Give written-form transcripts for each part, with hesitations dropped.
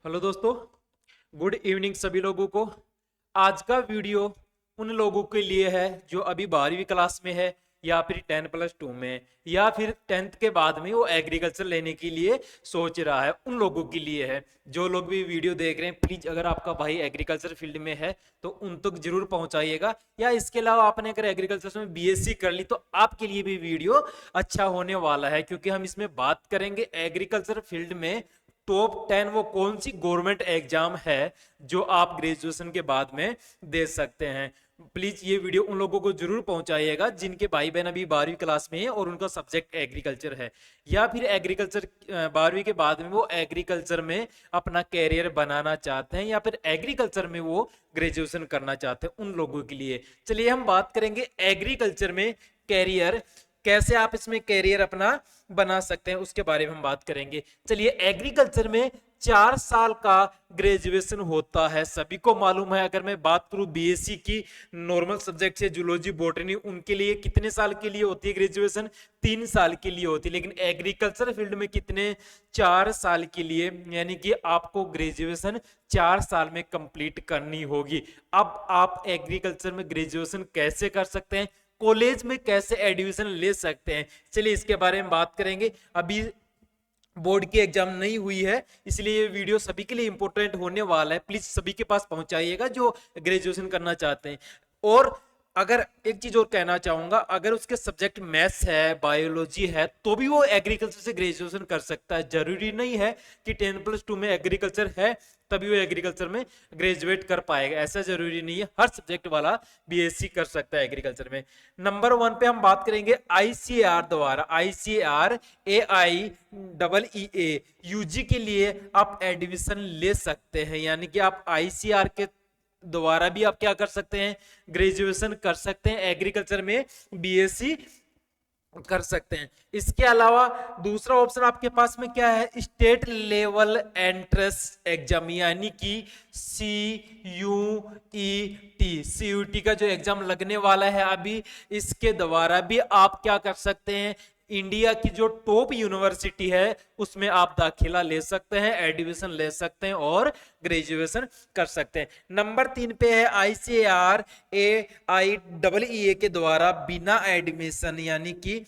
Hello दोस्तों, good evening सभी लोगों को। आज का वीडियो उन लोगों के लिए है जो अभी 12वीं क्लास में है या फिर 10+2 में या फिर 10th के बाद में वो एग्रीकल्चर लेने के लिए सोच रहा है। उन लोगों के लिए है। जो लोग भी वीडियो देख रहे हैं, प्लीज अगर आपका भाई एग्रीकल्चर फील्ड में है तो उन तक जरूर पहुंचाइएगा। या इसके अलावा आपने अगर एग्रीकल्चर में बीएससी कर ली तो आपके लिए भी वीडियो अच्छा होने वाला है, क्योंकि हम इसमें बात करेंगे एग्रीकल्चर फील्ड में टॉप 10 वो कौन सी गवर्नमेंट एग्जाम है जो आप ग्रेजुएशन के बाद में दे सकते हैं। प्लीज ये वीडियो उन लोगों को जरूर पहुंचाइएगा जिनके भाई बहन अभी 12वीं क्लास में है और उनका सब्जेक्ट एग्रीकल्चर है, या फिर एग्रीकल्चर 12वीं के बाद में वो एग्रीकल्चर में अपना कैरियर बनाना चाहते हैं या फिर एग्रीकल्चर में वो ग्रेजुएशन करना चाहते हैं। उन लोगों के लिए चलिए हम बात करेंगे एग्रीकल्चर में कैरियर, कैसे आप इसमें कैरियर अपना बना सकते हैं उसके बारे में हम बात करेंगे। चलिए, एग्रीकल्चर में 4 साल का ग्रेजुएशन होता है, सभी को मालूम है। अगर मैं बात करूं बीएससी की नॉर्मल सब्जेक्ट से जूलॉजी बॉटनी, उनके लिए कितने साल के लिए होती है ग्रेजुएशन? 3 साल के लिए होती है। लेकिन एग्रीकल्चर फील्ड में कितने? 4 साल के लिए, यानी कि आपको ग्रेजुएशन 4 साल में कंप्लीट करनी होगी। अब आप एग्रीकल्चर में ग्रेजुएशन कैसे कर सकते हैं, कॉलेज में कैसे एडमिशन ले सकते हैं, चलिए इसके बारे में बात करेंगे। अभी बोर्ड की एग्जाम नहीं हुई है, इसलिए ये वीडियो सभी के लिए इंपॉर्टेंट होने वाला है। प्लीज सभी के पास पहुंचाइएगा जो ग्रेजुएशन करना चाहते हैं। और अगर एक चीज और कहना चाहूंगा, अगर उसके सब्जेक्ट मैथ्स है, बायोलॉजी है, तो भी वो एग्रीकल्चर से ग्रेजुएशन कर सकता है। जरूरी नहीं है कि 10+2 में एग्रीकल्चर है तभी वो एग्रीकल्चर में ग्रेजुएट कर पाएगा, ऐसा जरूरी नहीं है। हर सब्जेक्ट वाला बीएससी कर सकता है एग्रीकल्चर में। नंबर 1 पे हम बात करेंगे आईसीएआर द्वारा, आईसीएआर AIEEA यूजी के लिए आप एडमिशन ले सकते हैं, यानी कि आप आईसीआर के द्वारा भी आप क्या कर सकते हैं, ग्रेजुएशन कर सकते हैं, एग्रीकल्चर में बीएससी कर सकते हैं। इसके अलावा दूसरा ऑप्शन आपके पास में क्या है, स्टेट लेवल एंट्रेंस एग्जाम, यानी कि CUET का जो एग्जाम लगने वाला है अभी, इसके द्वारा भी आप क्या कर सकते हैं, इंडिया की जो टॉप यूनिवर्सिटी है उसमें आप दाखिला ले सकते हैं, एडमिशन ले सकते हैं और ग्रेजुएशन कर सकते हैं। नंबर 3 पे है आईसीएआर AIEEA के द्वारा बिना एडमिशन, यानी कि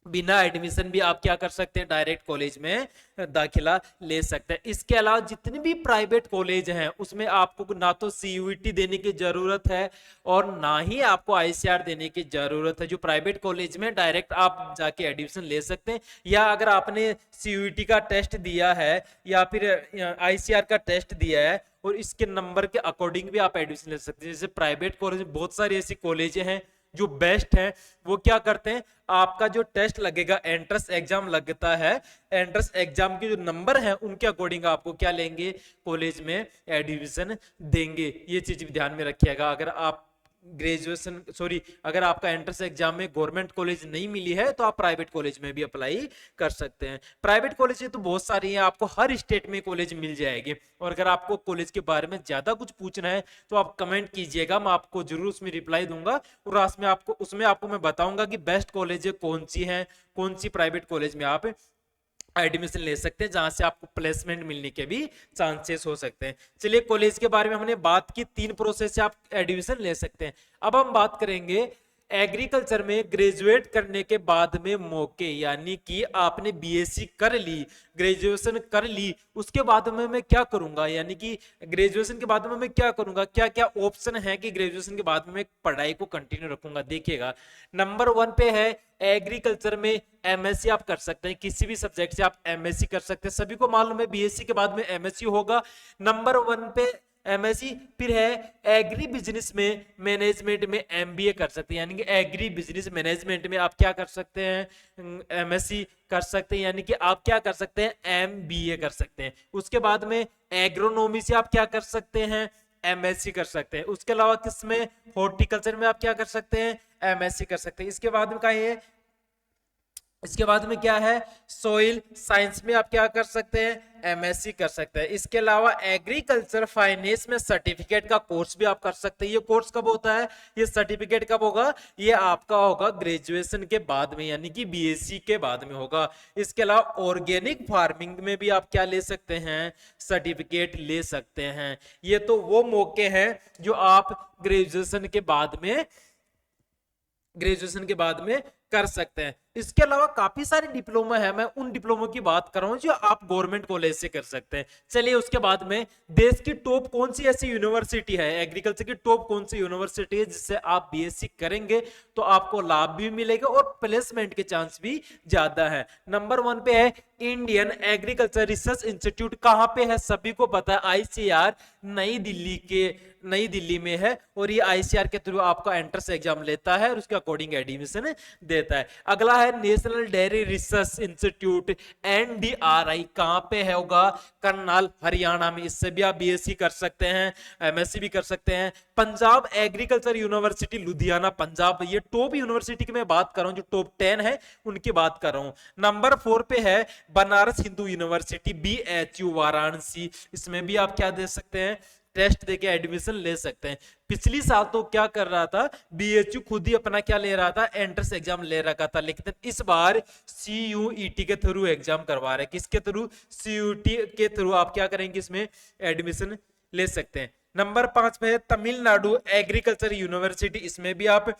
बिना एडमिशन भी आप क्या कर सकते हैं, डायरेक्ट कॉलेज में दाखिला ले सकते हैं। इसके अलावा जितने भी प्राइवेट कॉलेज हैं उसमें आपको ना तो CUET देने की जरूरत है और ना ही आपको आईसीआर देने की जरूरत है। जो प्राइवेट कॉलेज में डायरेक्ट आप जाके एडमिशन ले सकते हैं, या अगर आपने CUET का टेस्ट दिया है या फिर आईसीआर का टेस्ट दिया है और इसके नंबर के अकॉर्डिंग भी आप एडमिशन ले सकते हैं। जैसे प्राइवेट कॉलेज, बहुत सारी ऐसी कॉलेज हैं जो बेस्ट है, वो क्या करते हैं, आपका जो टेस्ट लगेगा, एंट्रेंस एग्जाम लगता है, एंट्रेंस एग्जाम के जो नंबर हैं उनके अकॉर्डिंग आपको क्या लेंगे, कॉलेज में एडमिशन देंगे। ये चीज भी ध्यान में रखिएगा। अगर आप अगर आपका एंट्रेंस एग्जाम में गवर्नमेंट कॉलेज नहीं मिली है तो आप प्राइवेट कॉलेज में भी अप्लाई कर सकते हैं। प्राइवेट कॉलेज तो बहुत सारी हैं, आपको हर स्टेट में कॉलेज मिल जाएगी। और अगर आपको कॉलेज के बारे में ज्यादा कुछ पूछना है तो आप कमेंट कीजिएगा, मैं आपको जरूर उसमें रिप्लाई दूंगा और उसमें आपको मैं बताऊंगा कि बेस्ट कॉलेज कौन सी है, कौन सी प्राइवेट कॉलेज में आप एडमिशन ले सकते हैं जहां से आपको प्लेसमेंट मिलने के भी चांसेस हो सकते हैं। चलिए, कॉलेज के बारे में हमने बात की, 3 प्रोसेस से आप एडमिशन ले सकते हैं। अब हम बात करेंगे एग्रीकल्चर में ग्रेजुएट करने के बाद में मौके, यानी कि आपने बीएससी कर ली, ग्रेजुएशन कर ली, उसके बाद में मैं क्या करूंगा, यानी कि ग्रेजुएशन के बाद में मैं क्या करूंगा, क्या क्या ऑप्शन है कि ग्रेजुएशन के बाद में मैं पढ़ाई को कंटिन्यू रखूंगा। देखिएगा, नंबर 1 पे है एग्रीकल्चर में एमएससी आप कर सकते हैं, किसी भी सब्जेक्ट से आप एमएससी कर सकते हैं। सभी को मालूम है बीएससी के बाद में एमएससी होगा। नंबर 1 पे एमएससी, फिर है एग्री बिजनेस में मैनेजमेंट में एमबीए कर सकते हैं, यानी कि एग्री बिजनेस मैनेजमेंट में आप क्या कर सकते हैं, एमएससी कर सकते हैं, यानी कि आप क्या कर सकते हैं, एमबीए कर सकते हैं। उसके बाद में एग्रोनॉमी से आप क्या कर सकते हैं, एमएससी कर सकते हैं। उसके अलावा किसमें, हॉर्टिकल्चर में आप क्या कर सकते हैं, एमएससी कर सकते हैं। इसके बाद में क्या है, इसके बाद में क्या है, सोइल साइंस में आप क्या कर सकते हैं, एमएससी कर सकते हैं। इसके अलावा एग्रीकल्चर फाइनेंस में सर्टिफिकेट का कोर्स भी आप कर सकते हैं। ये कोर्स कब होता है, ये सर्टिफिकेट कब होगा, ये आपका होगा ग्रेजुएशन के बाद में, यानी कि बीएससी के बाद में होगा। इसके अलावा ऑर्गेनिक फार्मिंग में भी आप क्या ले सकते हैं, सर्टिफिकेट ले सकते हैं। ये तो वो मौके हैं जो आप ग्रेजुएशन के बाद में कर सकते हैं। इसके अलावा काफी सारे डिप्लोमा है, मैं उन डिप्लोमा की बात कर रहा हूं जो आप गवर्नमेंट कॉलेज से कर सकते हैं। चलिए उसके बाद में देश की टॉप कौन सी ऐसी यूनिवर्सिटी है, एग्रीकल्चर की टॉप कौन सी यूनिवर्सिटी है जिससे आप बीएससी करेंगे तो आपको लाभ भी मिलेगा और प्लेसमेंट के चांस भी ज्यादा है। नंबर 1 पे है इंडियन एग्रीकल्चर रिसर्च इंस्टीट्यूट। कहां पे है, सभी को पता है, आईसीआर नई दिल्ली में है, और ये आईसीआर के थ्रू आपका एंट्रेंस एग्जाम लेता है और उसके अकॉर्डिंग एडमिशन देता है। अगला है national dairy research institute, NDRI. कहां पे है, होगा करनाल हरियाणा में। इससे भी आप बीएससी कर सकते हैं, एमएससी भी कर सकते हैं। पंजाब एग्रीकल्चर यूनिवर्सिटी लुधियाना पंजाब, ये टॉप यूनिवर्सिटी की मैं बात कर रहा हूं, जो टॉप 10 है उनकी बात कर रहा हूं। नंबर 4 पे है बनारस हिंदू यूनिवर्सिटी बीएचयू वाराणसी। इसमें भी आप क्या दे सकते हैं, टेस्ट देके एडमिशन ले सकते हैं। पिछली साल तो क्या कर रहा था, बीएचयू खुद ही अपना क्या ले रहा था, एंट्रेंस एग्जाम ले रखा था, लेकिन इस बार सीयूईटी के थ्रू एग्जाम करवा रहे हैं। किसके थ्रू, सीयूईटी के थ्रू आप क्या करेंगे, इसमें एडमिशन ले सकते हैं। नंबर 5 पे है तमिलनाडु एग्रीकल्चर यूनिवर्सिटी, इसमें भी आप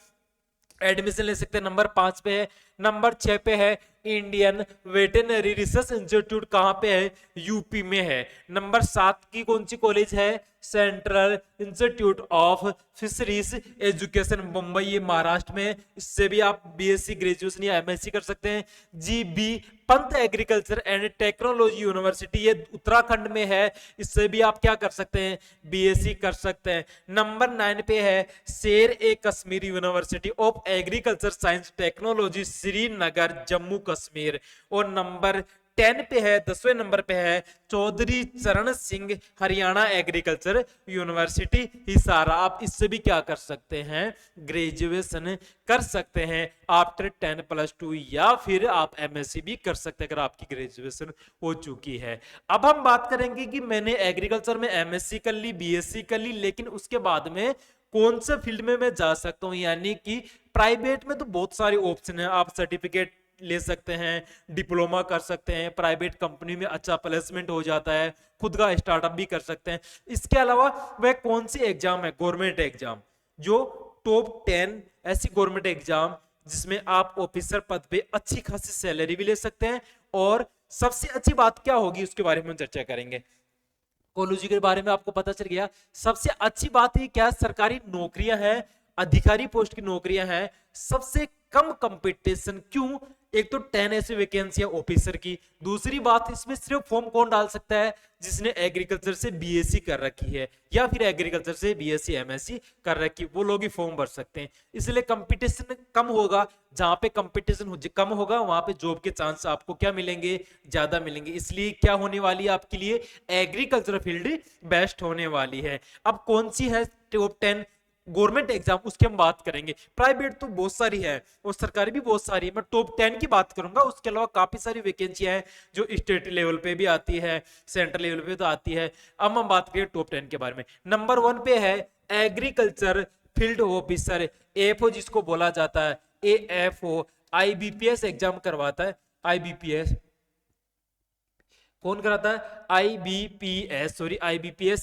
एडमिशन ले सकते हैं, नंबर 5 पे है। नंबर 6 पे है इंडियन वेटेनरी रिसर्च इंस्टीट्यूट, कहां पे है, यूपी में है। नंबर 7 की कौन सी कॉलेज है, central institute of fisheries education Mumbai, ये महाराष्ट्र में। इससे भी आप बीएससी ग्रेजुएशन या एमएससी कर सकते हैं। GB Pant agriculture and technology university, ये उत्तराखंड में है। इससे भी आप क्या कर सकते हैं, बीएससी कर सकते हैं। नंबर 9 पे है Sher e Kashmir university of agriculture science technology Srinagar Jammu Kashmir. और नंबर 10 पे है, 10वें नंबर पे है चौधरी चरण सिंह हरियाणा एग्रीकल्चर यूनिवर्सिटी हिसार। आप इससे भी क्या कर सकते हैं, ग्रेजुएशन कर सकते हैं आफ्टर 10+2, या फिर आप एमएससी भी कर सकते हैं अगर आपकी ग्रेजुएशन हो चुकी है। अब हम बात करेंगे कि मैंने एग्रीकल्चर में एमएससी कर ली, बीएससी कर ली, लेकिन उसके बाद में कौन से फील्ड में मैं जा सकता हूं, यानी कि प्राइवेट में तो बहुत सारे ऑप्शन है। आप सर्टिफिकेट ले सकते हैं, डिप्लोमा कर सकते हैं, प्राइवेट कंपनी में अच्छा प्लेसमेंट हो जाता है, खुद का स्टार्टअप भी कर सकते हैं। इसके अलावा वह कौन सी एग्जाम है, गवर्नमेंट एग्जाम, जो टॉप 10 ऐसी गवर्नमेंट एग्जाम जिसमें आप ऑफिसर पद पे अच्छी खासी सैलरी भी ले सकते हैं। और सबसे अच्छी बात क्या होगी उसके बारे में हम चर्चा करेंगे। कॉलेज के बारे में आपको पता चल गया। सबसे अच्छी बात है क्या, सरकारी नौकरियां हैं, अधिकारी पोस्ट की नौकरियां हैं, सबसे कम कंपटीशन। क्यों, एक तो 10 ऐसी वैकेंसी है ऑफिसर की। दूसरी बात, इसमें सिर्फ फॉर्म कौन डाल सकता है, जिसने एग्रीकल्चर से बीएससी कर रखी है या फिर एग्रीकल्चर से बीएससी एमएससी कर रखी, वो लोग ही फॉर्म भर सकते हैं। इसलिए कंपटीशन कम होगा। जहां पे कंपटीशन कम होगा वहां पे जॉब के चांस आपको क्या मिलेंगे, ज्यादा मिलेंगे। इसलिए क्या होने वाली है आपके लिए, एग्रीकल्चर फील्ड बेस्ट होने वाली है। अब कौन सी है टॉप 10 गवर्नमेंट एग्जाम, उसकी हम बात करेंगे। प्राइवेट तो बहुत सारी है और सरकारी भी बहुत सारी है, मैं टॉप 10 की बात करूंगा। उसके अलावा काफी सारी वैकेंसियां हैं जो स्टेट लेवल पे भी आती है, सेंट्रल लेवल पे तो आती है। अब हम बात करें टॉप 10 के बारे में। नंबर 1 पे है एग्रीकल्चर फील्ड ऑफिसर, एएफओ जिसको बोला जाता है, एएफओ आईबीपीएस एग्जाम करवाता है। आईबीपीएस कौन कराता है, आईबीपीएस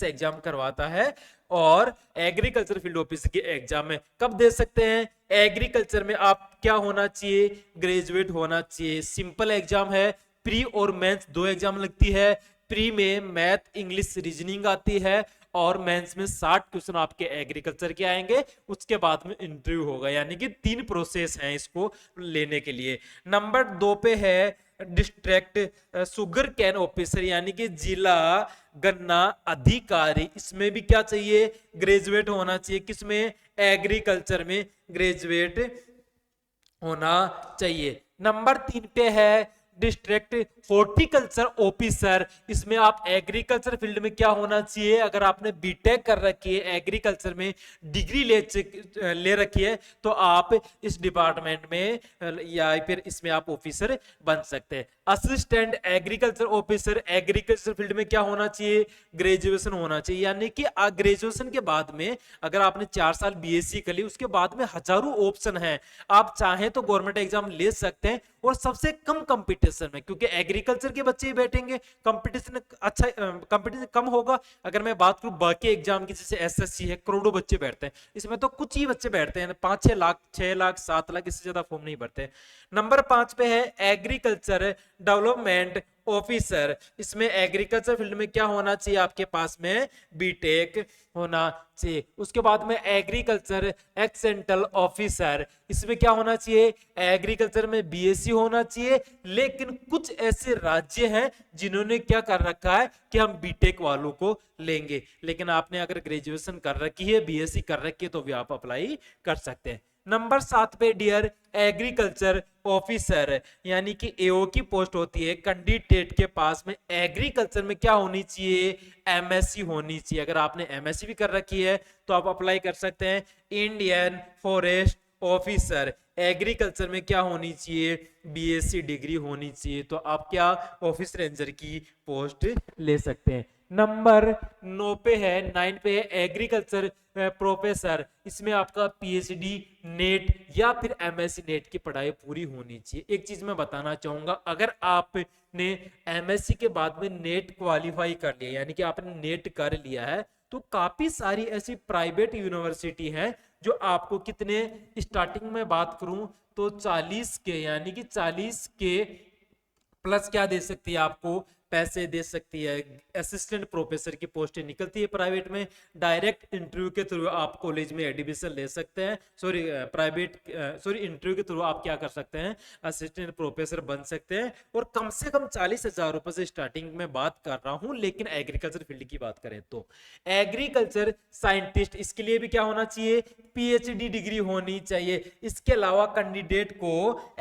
एग्जाम करवाता है। और एग्रीकल्चर फील्ड ऑफिसर के एग्जाम में कब दे सकते हैं, एग्रीकल्चर में आप क्या होना चाहिए, ग्रेजुएट होना चाहिए। सिंपल एग्जाम है, प्री और मेंस 2 एग्जाम लगती है। प्री में मैथ, इंग्लिश, रीजनिंग आती है और मेंस में 60 क्वेश्चन आपके एग्रीकल्चर के आएंगे। उसके बाद में इंटरव्यू होगा, यानी कि 3 प्रोसेस हैं इसको लेने के लिए। नंबर 2 पे है डिस्ट्रिक्ट शुगर कैन ऑफिसर, यानी कि जिला गन्ना अधिकारी। इसमें भी क्या चाहिए, ग्रेजुएट होना चाहिए। किसमें, एग्रीकल्चर में ग्रेजुएट होना चाहिए। नंबर 3 पे है डिस्ट्रिक्ट हॉर्टिकल्चर ऑफिसर, इसमें आप एग्रीकल्चर फील्ड में क्या होना चाहिए, अगर आपने बीटेक कर रखी है, एग्रीकल्चर में डिग्री ले रखी है, तो आप इस डिपार्टमेंट में या फिर इसमें आप ऑफिसर बन सकते हैं। Assistant agriculture officer, agriculture field में क्या होना चाहिए, ग्रेजुएशन होना चाहिए, यानी कि ग्रेजुएशन के बाद में अगर आपने 4 साल बीएससी कर ली, उसके बाद में हजारों ऑप्शन है, आप चाहें तो गवर्नमेंट एग्जाम ले सकते हैं और सबसे कम कंपटीशन में, क्योंकि एग्रीकल्चर के बच्चे ही बैठेंगे, कंपटीशन अच्छा, कंपटीशन कम होगा। अगर मैं बात करूं बाकी एग्जाम की, जैसे एसएससी है, करोड़ों बच्चे बैठते हैं, इसमें तो कुछ ही बच्चे बैठते हैं, 5-6 लाख, 6 लाख, 7 लाख, इससे ज्यादा फॉर्म नहीं भरते। नंबर 5 पे है एग्रीकल्चर डेवलपमेंट ऑफिसर, इसमें एग्रीकल्चर फील्ड में क्या होना चाहिए, आपके पास में बीटेक होना चाहिए। उसके बाद में एग्रीकल्चर एक्सेंटल ऑफिसर, इसमें क्या होना चाहिए, एग्रीकल्चर में बीएससी होना चाहिए, लेकिन कुछ ऐसे राज्य हैं जिन्होंने क्या कर रखा है कि हम बीटेक वालों को लेंगे, लेकिन आपने अगर ग्रेजुएशन कर रखी है, बीएससी कर रखी है, तो भी आप अप्लाई कर सकते हैं। नंबर 7 पे डियर एग्रीकल्चर ऑफिसर, यानी कि एओ की पोस्ट होती है, कैंडिडेट के पास में एग्रीकल्चर में क्या होनी चाहिए, एमएससी होनी चाहिए। अगर आपने एमएससी भी कर रखी है तो आप अप्लाई कर सकते हैं। इंडियन फॉरेस्ट ऑफिसर, एग्रीकल्चर में क्या होनी चाहिए, बीएससी डिग्री होनी चाहिए, तो आप क्या ऑफिस रेंजर की पोस्ट ले सकते हैं। नंबर 9 पे है, 9 पे है एग्रीकल्चर प्रोफेसर, इसमें आपका पीएचडी नेट या फिर एमएससी नेट की पढ़ाई पूरी होनी चाहिए। एक चीज मैं बताना चाहूंगा, अगर आपने एमएससी के बाद में नेट क्वालिफाई कर लिया, यानी कि आपने नेट कर लिया है, तो काफी सारी ऐसी प्राइवेट यूनिवर्सिटी है जो आपको कितने, स्टार्टिंग में बात करूं तो 40 के, यानी कि 40 के प्लस क्या दे सकती है, आपको पैसे दे सकती है। असिस्टेंट प्रोफेसर की पोस्टें निकलती है प्राइवेट में, डायरेक्ट इंटरव्यू के थ्रू आप कॉलेज में एडमिशन ले सकते हैं, इंटरव्यू के थ्रू आप क्या कर सकते हैं, असिस्टेंट प्रोफेसर बन सकते हैं, और कम से कम 40,000 रुपए से स्टार्टिंग में बात कर रहा हूं। लेकिन एग्रीकल्चर फील्ड की बात करें तो एग्रीकल्चर साइंटिस्ट, इसके लिए भी क्या होना चाहिए, पीएचडी डिग्री होनी चाहिए। इसके अलावा कैंडिडेट को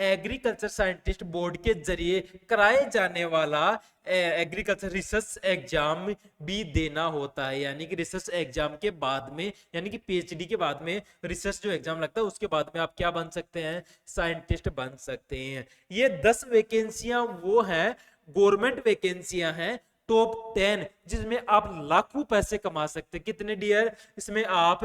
एग्रीकल्चर साइंटिस्ट बोर्ड के जरिए कराए जाने वाला एग्रीकल्चर रिसर्च एग्जाम भी देना होता है, यानी कि रिसर्च एग्जाम के बाद में, यानी कि पीएचडी के बाद में रिसर्च जो एग्जाम लगता है, उसके बाद में आप क्या बन सकते हैं, साइंटिस्ट बन सकते हैं। ये 10 वैकेंसियां वो हैं, गवर्नमेंट वैकेंसियां हैं, टॉप 10, जिसमें आप लाखों पैसे कमा सकते हैं। कितने डियर, इसमें आप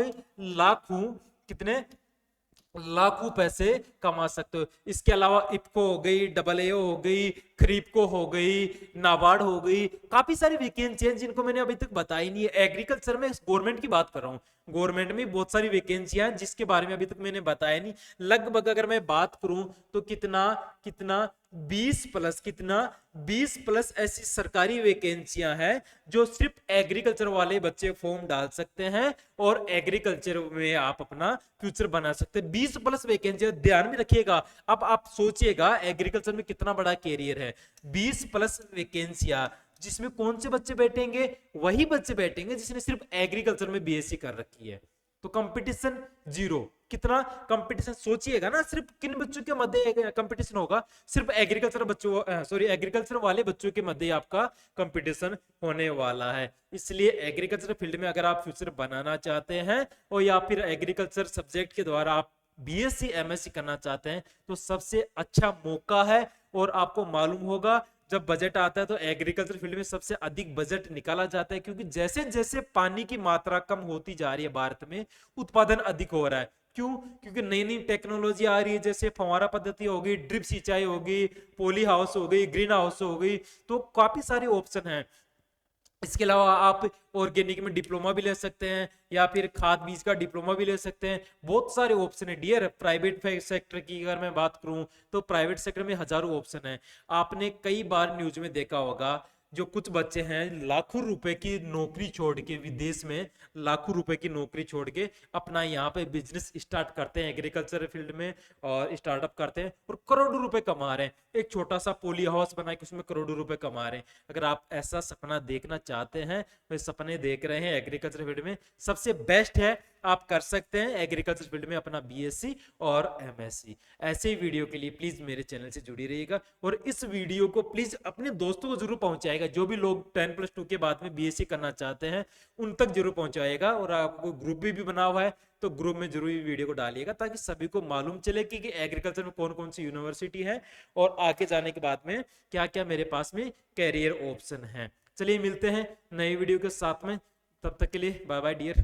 लाखों पैसे कमा सकते हो। इसके अलावा इफको हो गई, AAO हो गई, खरीपको हो गई, नाबार्ड हो गई, काफी सारी वैकेंसी हैं जिनको मैंने अभी तक बताई नहीं है। एग्रीकल्चर में गवर्नमेंट की बात कर रहा हूँ, गवर्नमेंट में बहुत सारी वैकेंसियां हैं जिसके बारे में अभी तक मैंने बताया नहीं। लगभग अगर मैं बात करूं तो कितना 20 प्लस ऐसी सरकारी वैकेंसियां हैं जो सिर्फ एग्रीकल्चर वाले बच्चे फॉर्म डाल सकते हैं और एग्रीकल्चर में आप अपना फ्यूचर बना सकते हैं। 20 प्लस वैकेंसियां ध्यान में रखिएगा। अब आप सोचिएगा एग्रीकल्चर में कितना बड़ा कैरियर है। 20 प्लस वैकेंसियां, जिसमें कौन से बच्चे बैठेंगे, वही बच्चे बैठेंगे जिसने सिर्फ एग्रीकल्चर में बीएससी कर रखी है। तो कंपटीशन जीरो, कितना कंपटीशन सोचिएगा ना, सिर्फ किन बच्चों के मध्य कंपटीशन होगा, सिर्फ एग्रीकल्चर वाले बच्चों के मध्य आपका कंपटीशन होने वाला है। इसलिए एग्रीकल्चर फील्ड में अगर आप फ्यूचर बनाना चाहते हैं और या फिर एग्रीकल्चर सब्जेक्ट के द्वारा आप बीएससी एमएससी करना चाहते हैं तो सबसे अच्छा मौका है। और आपको मालूम होगा जब बजट आता है तो एग्रीकल्चर फील्ड में सबसे अधिक बजट निकाला जाता है, क्योंकि जैसे जैसे पानी की मात्रा कम होती जा रही है भारत में, उत्पादन अधिक हो रहा है। क्यों? क्योंकि नई नई टेक्नोलॉजी आ रही है, जैसे फव्वारा पद्धति हो गई, ड्रिप सिंचाई हो गई, पॉली हाउस हो गई, ग्रीन हाउस हो गई, तो काफी सारे ऑप्शन हैं। इसके अलावा आप ऑर्गेनिक में डिप्लोमा भी ले सकते हैं या फिर खाद बीज का डिप्लोमा भी ले सकते हैं। बहुत सारे ऑप्शन है डियर। प्राइवेट सेक्टर की अगर मैं बात करूं तो प्राइवेट सेक्टर में हजारों ऑप्शन है। आपने कई बार न्यूज में देखा होगा जो कुछ बच्चे हैं लाखों रुपए की नौकरी छोड़ के, विदेश में लाखों रुपए की नौकरी छोड़ के अपना यहाँ पे बिजनेस स्टार्ट करते हैं एग्रीकल्चर फील्ड में, और स्टार्टअप करते हैं और करोड़ों रुपए कमा रहे हैं। एक छोटा सा पोली हाउस बना के उसमें करोड़ों रुपए कमा रहे हैं। अगर आप ऐसा सपना देखना चाहते हैं, तो सपने देख रहे हैं एग्रीकल्चर फील्ड में, सबसे बेस्ट है आप कर सकते हैं एग्रीकल्चर फील्ड में अपना बीएससी और एमएससी। ऐसे ही वीडियो के लिए प्लीज मेरे चैनल से जुड़ी रहिएगा और इस वीडियो को प्लीज अपने दोस्तों को जरूर पहुंचाएगा, जो भी लोग 10+2 के बाद में बीएससी करना चाहते हैं उन तक जरूर पहुंचाएगा। और आपको ग्रुप भी बना हुआ है तो ग्रुप में जरूर वीडियो को डालिएगा ताकि सभी को मालूम चले कि एग्रीकल्चर में कौन कौन सी यूनिवर्सिटी है और आगे जाने के बाद में क्या क्या मेरे पास में कैरियर ऑप्शन है। चलिए मिलते हैं नई वीडियो के साथ में, तब तक के लिए बाय बाय डियर।